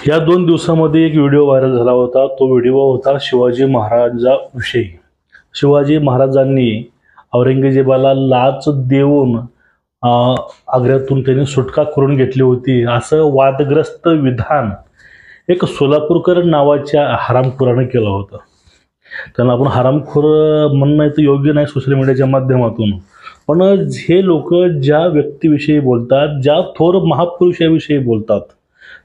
या 2 दिवसामध्ये एक व्हिडिओ व्हायरल झाला होता. तो व्हिडिओ होता शिवाजी महाराजांविषयी. शिवाजी महाराजांनी औरंगजेबाला लाच देऊन आग्र्यातून त्यांनी सुटका करून घेतली होती, असं वादग्रस्त विधान एक सोलापूरकर नावाच्या हरामखोराने केलं होतं. त्यांना आपण हरामखोर म्हणणं तर योग्य नाही सोशल मीडियाच्या माध्यमातून, पण हे लोक ज्या व्यक्तीविषयी बोलतात, ज्या थोर महापुरुषाविषयी बोलतात,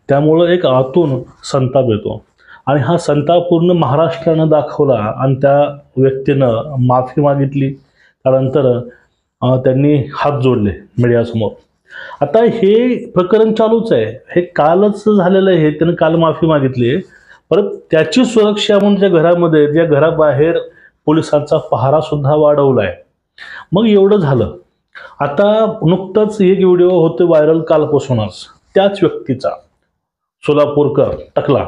त्यामुळं एक आतून संताप येतो. आणि हा संताप पूर्ण महाराष्ट्रानं दाखवला आणि त्या व्यक्तीनं माफी मागितली. त्यानंतर त्यांनी हात जोडले मीडियासमोर. आता हे प्रकरण चालूच आहे. हे कालच झालेलं आहे. त्यानं काल माफी मागितली. परत त्याची सुरक्षा म्हणून त्या घरामध्ये, त्या घराबाहेर पोलिसांचा पहारा सुद्धा वाढवलाय. मग एवढं झालं. आता नुकताच एक व्हिडिओ होते व्हायरल कालपासूनच, त्याच व्यक्तीचा, सोलापूरकर टकला.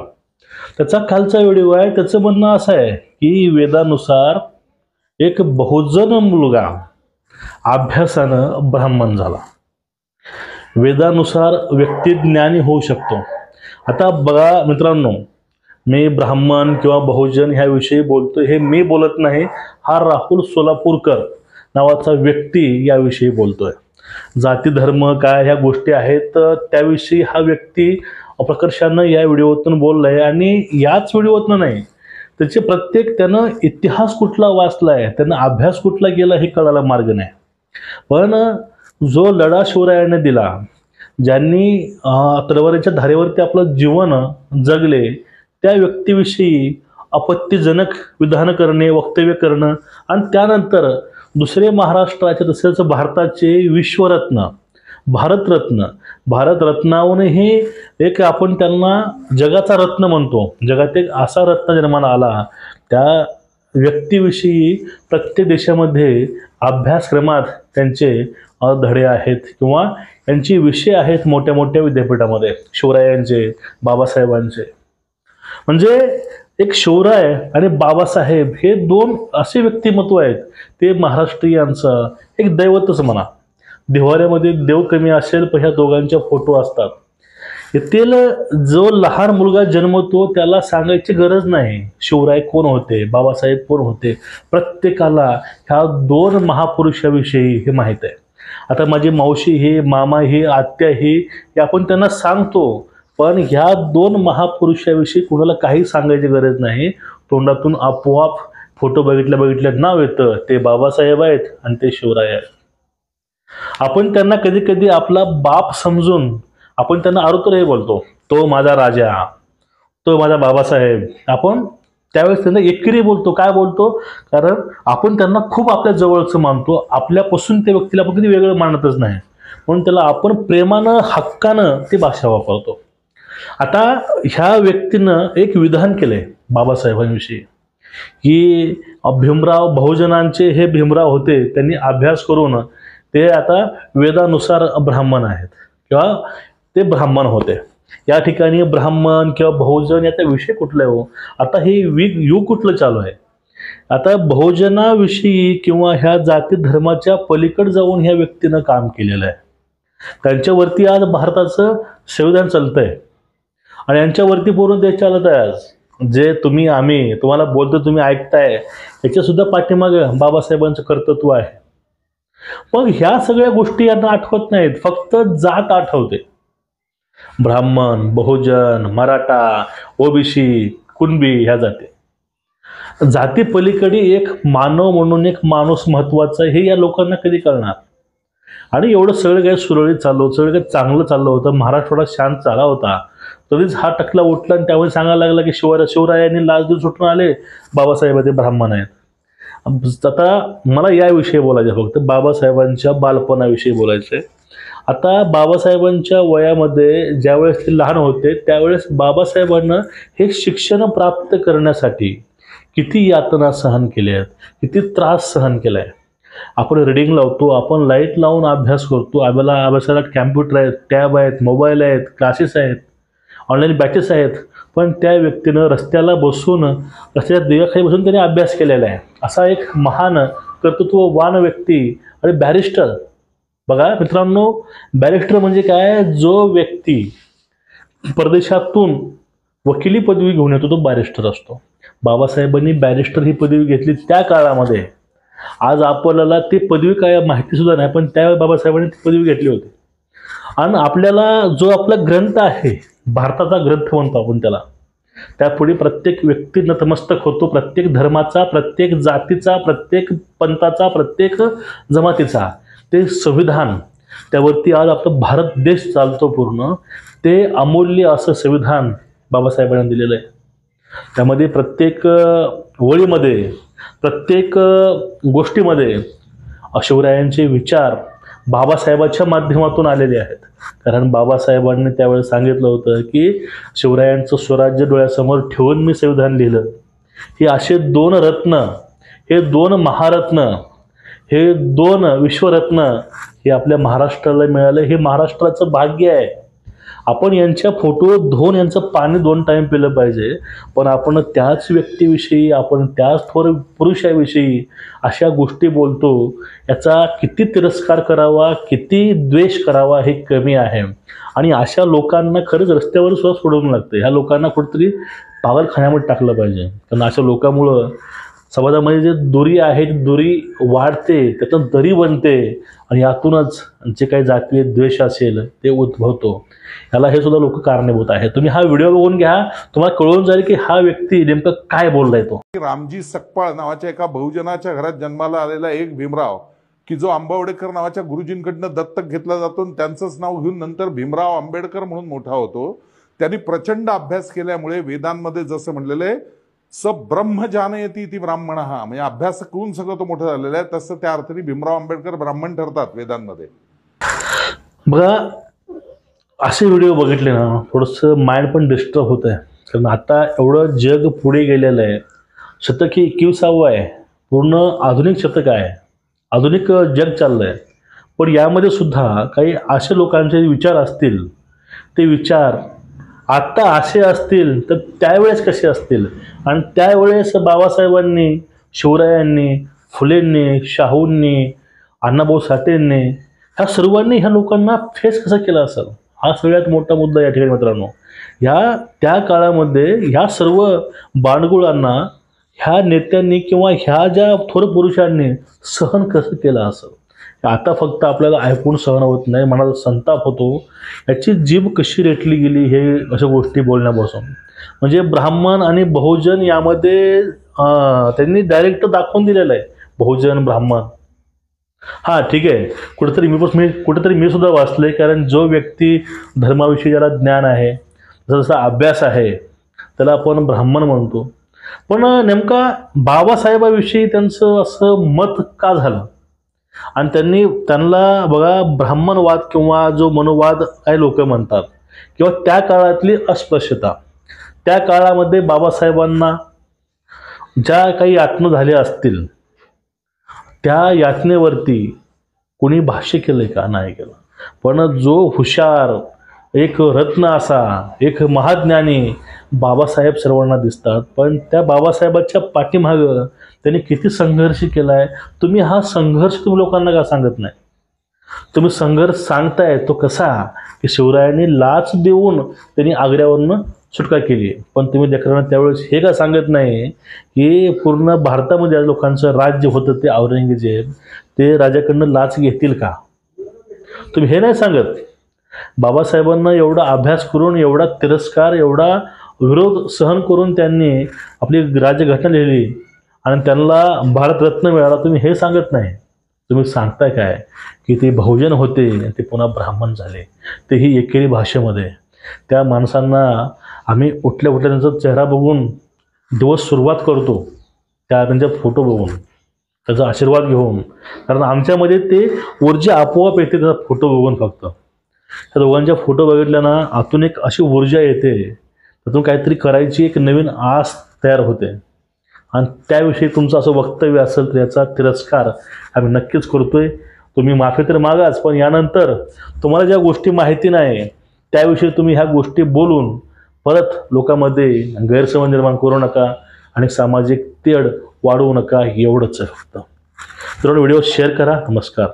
त्याचा कालचा व्हिडिओ आहे. त्याचं म्हणणं असं आहे की वेदानुसार एक बहुजन मुलगा अभ्यासानं ब्राह्मण झाला. वेदानुसार व्यक्ती ज्ञानी होऊ शकतो. आता बघा मित्रांनो, मी ब्राह्मण किंवा बहुजन ह्याविषयी बोलतो, हे मी बोलत नाही. हा राहुल सोलापूरकर नावाचा व्यक्ती याविषयी बोलतोय. जाती धर्म काय ह्या गोष्टी आहेत त्याविषयी हा व्यक्ती प्रकर्षानं या व्हिडिओतून बोललाय. आणि याच व्हिडिओतून नाही, त्याचे प्रत्येक त्यानं इतिहास कुठला वाचलाय, त्यानं अभ्यास कुठला केला हे कळायला मार्ग नाही. पण जो लढा शिवरायाने दिला, ज्यांनी तलवारीच्या धारेवरती आपलं जीवन जगले, त्या व्यक्तीविषयी आपत्तीजनक विधान करणे, वक्तव्य करणं आणि त्यानंतर दुसरे महाराष्ट्राचे तसेच भारताचे विश्वरत्न, भारतरत्नाहूनही एक आपण त्यांना जगाचा रत्न म्हणतो, जगात एक असा रत्न जन्माला आला, त्या व्यक्तीविषयी प्रत्येक देशामध्ये अभ्यासक्रमात त्यांचे धडे आहेत किंवा त्यांचे विषय आहेत मोठ्या मोठ्या विद्यापीठामध्ये. शिवरायांचे, बाबासाहेबांचे. म्हणजे एक शिवराय आणि बाबासाहेब हे दोन असे व्यक्तिमत्व आहेत, ते महाराष्ट्रीयांचं एक दैवतच म्हणा. देव्हाऱ्यामध्ये देव कमी असेल पण ह्या दोघांच्या फोटो असतात. येथील जो लहान मुलगा जन्मतो त्याला सांगायची गरज नाही शिवराय कोण होते, बाबासाहेब कोण होते. प्रत्येकाला ह्या दोन महापुरुषाविषयी हे माहीत आहे. आता माझी मावशी ही, मामा ही, आत्या ही, आपण त्यांना सांगतो, पण ह्या दोन महापुरुषाविषयी कुणाला काही सांगायची गरज नाही. तोंडातून आपोआप फोटो बघितल्या नाव येतं, ते बाबासाहेब आहेत आणि ते शिवराय आहेत. आपण त्यांना कधी कधी आपला बाप समजून आपण त्यांना आरोतर हे बोलतो, तो माझा राजा, तो माझा बाबासाहेब. आपण त्यावेळेस त्यांना एकेरी बोलतो. काय बोलतो? कारण आपण त्यांना खूप आपल्या जवळचं मानतो. आपल्यापासून त्या व्यक्तीला आपण कधी वेगळं मानतच नाही, म्हणून त्याला आपण प्रेमानं, हक्कानं ती भाषा वापरतो. आता ह्या व्यक्तीनं एक विधान केलंय बाबासाहेबांविषयी की भीमराव, बहुजनांचे हे भीमराव होते, त्यांनी अभ्यास करून ते आता वेदानुसार ब्राह्मण आहेत किंवा ते ब्राह्मण होते. या ठिकाणी ब्राह्मण किंवा बहुजन याचा विषय कुठला आहे हो? आता हे युग कुठलं चालू आहे? आता बहुजनाविषयी किंवा ह्या जाती धर्माच्या पलीकडे जाऊन ह्या व्यक्तीनं काम केलेलं आहे. त्यांच्यावरती आज भारताचं संविधान चालतंय आणि यांच्यावरती पूर्ण देश चालत आहे. आज जे तुम्ही आम्ही तुम्हाला बोलतो, तुम्ही ऐकताय, याच्या सुद्धा पाठीमागे बाबासाहेबांचं कर्तृत्व आहे. पण ह्या सगळ्या गोष्टी यांना आठवत नाहीत, फक्त जात आठवते. ब्राह्मण, बहुजन, मराठा, ओबीसी, कुणबी ह्या जाती. जाती पलीकडे एक मानव म्हणून एक माणूस महत्वाचा, हे या लोकांना कधी कळणार? आणि एवढं सगळं काही सुरळीत चाललं, सगळं काही चांगलं चाललं होतं, महाराष्ट्र थोडा शांत झाला होता, तरीच हा टकला उठला आणि त्यामुळे सांगायला लागला की शिवरायांनी लाच देऊन सुटून आले, बाबासाहेब ते ब्राह्मण आहेत. आता मला याविषयी बोलायचं, फक्त बाबासाहेबांच्या बालपणाविषयी बोलायचं आहे. आता बाबासाहेबांच्या वयामध्ये ज्यावेळेस ते लहान होते त्यावेळेस बाबासाहेबांना हे शिक्षण प्राप्त करण्यासाठी किती यातना सहन केल्या आहेत, किती त्रास सहन केला आहे. आपण रीडिंग लावतो, आपण लाईट लावून अभ्यास करतो, अभ्यासाला कॅम्प्युटर आहेत, टॅब आहेत, मोबाईल आहेत, क्लासेस आहेत, ऑनलाईन बॅचेस आहेत, पण त्या व्यक्तीनं रस्त्याला बसून, रस्त्याच्या दिव्याखाली बसून त्याने अभ्यास केलेला आहे. असा एक महान कर्तृत्ववान व्यक्ती. आणि बॅरिस्टर, बघा मित्रांनो, बॅरिस्टर म्हणजे काय? जो व्यक्ती परदेशातून वकिली पदवी घेऊन येतो तो बॅरिस्टर असतो. बाबासाहेबांनी बॅरिस्टर ही पदवी घेतली त्या काळामध्ये. आज आपल्याला ती पदवी काय माहिती सुद्धा नाही, पण त्यावेळी बाबासाहेबांनी ती पदवी घेतली होती. आणि आपल्याला जो आपला ग्रंथ आहे, भारताचा ग्रंथ म्हणतो आपण त्याला, त्यापुढे प्रत्येक व्यक्ती नतमस्तक होतो. प्रत्येक धर्माचा, प्रत्येक जातीचा, प्रत्येक पंथाचा, प्रत्येक जमातीचा. ते संविधान, त्यावरती आज आपला भारत देश चालतो पूर्ण. ते अमूल्य असं संविधान बाबासाहेबांनी दिलेलं आहे. त्यामध्ये प्रत्येक ओळीमध्ये, प्रत्येक गोष्टीमध्ये शिवरायांचे विचार बाबासाहेबाच्या माध्यमातून आलेले आहेत. कारण बाबासाहेबांनी त्यावेळेस सांगितलं होतं की शिवरायांचं स्वराज्य डोळ्यासमोर ठेवून मी संविधान लिहिलं. हे असे 2 रत्न, हे 2 महारत्न, हे 2 विश्वरत्न हे आपल्या महाराष्ट्राला मिळाले. हे महाराष्ट्राचं भाग्य आहे. आपण यांच्या फोटो धुवून यांचं पाणी 2 टाइम पिलं पाहिजे. पण आपण त्याच व्यक्तीविषयी, आपण त्याच थोर पुरुषाविषयी अशा गोष्टी बोलतो. याचा किती तिरस्कार करावा, किती द्वेष करावा हे कमी आहे. आणि अशा लोकांना खरंच रस्त्यावर सुद्धा सोडवून लागतं. ह्या लोकांना कुठेतरी पागलखान्यामध्ये टाकलं पाहिजे. कारण अशा लोकांमुळं समाजामध्ये जे दुरी आहे, दुरी वाढते, त्यातून दरी बनते. आणि यातूनच जे काही जातीय द्वेष असेल ते उद्भवतो. याला हे सुद्धा लोक कारणीभूत आहेत. तुम्ही हा व्हिडिओ बघून घ्या, तुम्हाला कळून जाईल की हा व्यक्ती नेमकं काय बोललाय तो. रामजी सकपाळ नावाच्या एका बहुजनाच्या घरात जन्माला आलेला एक भीमराव, की जो आंबावडेकर नावाच्या गुरुजींकडनं दत्तक घेतला जातो आणि त्यांचंच नाव घेऊन नंतर भीमराव आंबेडकर म्हणून मोठा होतो. त्यांनी प्रचंड अभ्यास केल्यामुळे वेदांमध्ये जसं म्हणलेलं आहे, स ब्रह्म जानयती इति ब्राह्मणः, म्हणजे अभ्यास करून सगळं तो मोठं झालेला आहे. तसं त्या अर्थाने भीमराव आंबेडकर ब्राह्मण ठरतात वेदांमध्ये. बघा, असे व्हिडिओ बघितले ना थोडंसं माइंड पण डिस्टर्ब होत आहे. कारण आता एवढं जग पुढे गेलेलं आहे. शतक 21 आहे, पूर्ण आधुनिक शतक आहे, आधुनिक जग चाललं आहे. पण यामध्ये सुद्धा काही असे लोकांचे विचार असतील, ते विचार आत्ता असे असतील तर त्यावेळेस कसे असतील. आणि त्यावेळेस बाबासाहेबांनी, शिवरायांनी, फुलेंनी, शाहूंनी, अण्णाभाऊ साठेंनी, ह्या सर्वांनी ह्या लोकांना फेस कसं केलं असेल, हा सगळ्यात मोठा मुद्दा या ठिकाणी मित्रांनो. त्या काळामध्ये ह्या सर्व बांडगुळांना ह्या नेत्यांनी किंवा ह्या ज्या थोर पुरुषांनी सहन कसं केलं असेल. आता फक्त आपल्याला ऐकून सहन होत नाही, मनाचा संताप होतो. याची जीभ कशी रेटली गेली हे अशा गोष्टी बोलण्यापासून. म्हणजे ब्राह्मण आणि बहुजन यामध्ये त्यांनी डायरेक्ट दाखवून दिलेलं आहे, बहुजन ब्राह्मण. हां ठीक आहे, कुठेतरी मी सुद्धा वाचले. कारण जो व्यक्ती धर्माविषयी ज्याला ज्ञान आहे, जसा अभ्यास आहे, त्याला आपण ब्राह्मण म्हणतो. पण नेमका बाबासाहेबाविषयी त्यांचं असं मत का झालं. आणि त्यांना बघा, ब्राह्मणवाद किंवा जो मनोवाद काही लोक म्हणतात, किंवा त्या काळातली अस्पृश्यता, त्या काळामध्ये बाबासाहेबांना ज्या काही यातना झाल्या असतील, त्या यातनेवरती कोणी भाष्य केलं का? नाही केलं. पण जो हुशार, एक रत्न असा, एक महाज्ञानी बाबासाहेब सर्वांना दिसतात. पण त्या बाबासाहेबाच्या पाठीमागं त्यांनी किती संघर्ष केला आहे. तुम्ही हा संघर्ष तुम्ही लोकांना का सांगत नाही. तुम्ही संघर्ष सांगताय तो कसा, की शिवरायांनी लाच देऊन त्यांनी आग्र्यावरनं सुटका केली. पण तुम्ही लेकरांना त्यावेळेस हे का सांगत नाही की पूर्ण भारतामध्ये लोकांचं राज्य होतं ते औरंगजेब, ते राजाकडनं लाच घेतील का? तुम्ही हे नाही सांगत. बाबासाहेबांना एवढा अभ्यास करून, एवढा तिरस्कार, एवढा विरोध सहन करून त्यांनी आपली राज्यघटना लिहिली आणि त्यांना भारतरत्न मिळाला. तुम्ही हे सांगत नाही. तुम्ही सांगताय काय की ते बहुजन होते, ते पुन्हा ब्राह्मण झाले, तेही एकेरी भाषेमध्ये. त्या माणसांना आम्ही उठल्या त्यांचा चेहरा बघून दिवस सुरुवात करतो, त्यांचे फोटो बघून, त्याचा आशीर्वाद घेऊन. कारण आमच्यामध्ये ते ऊर्जा आपोआप येते त्याचा फोटो बघून. फक्त त्या दोघांच्या फोटो बघितल्यानं आतून एक अशी ऊर्जा येते, त्यातून काहीतरी करायची एक नवीन आस तयार होते. आणि त्याविषयी तुमचं असं वक्तव्य असेल तर याचा तिरस्कार आम्ही नक्कीच करतोय. तुम्ही माफी तर मागाच, पण यानंतर तुम्हाला ज्या गोष्टी माहिती नाही त्याविषयी तुम्ही ह्या गोष्टी बोलून परत लोकांमध्ये गैरसमज निर्माण करू नका आणि सामाजिक तेढ वाढवू नका. एवढंच आहे फक्त. तर व्हिडिओ शेअर करा. नमस्कार.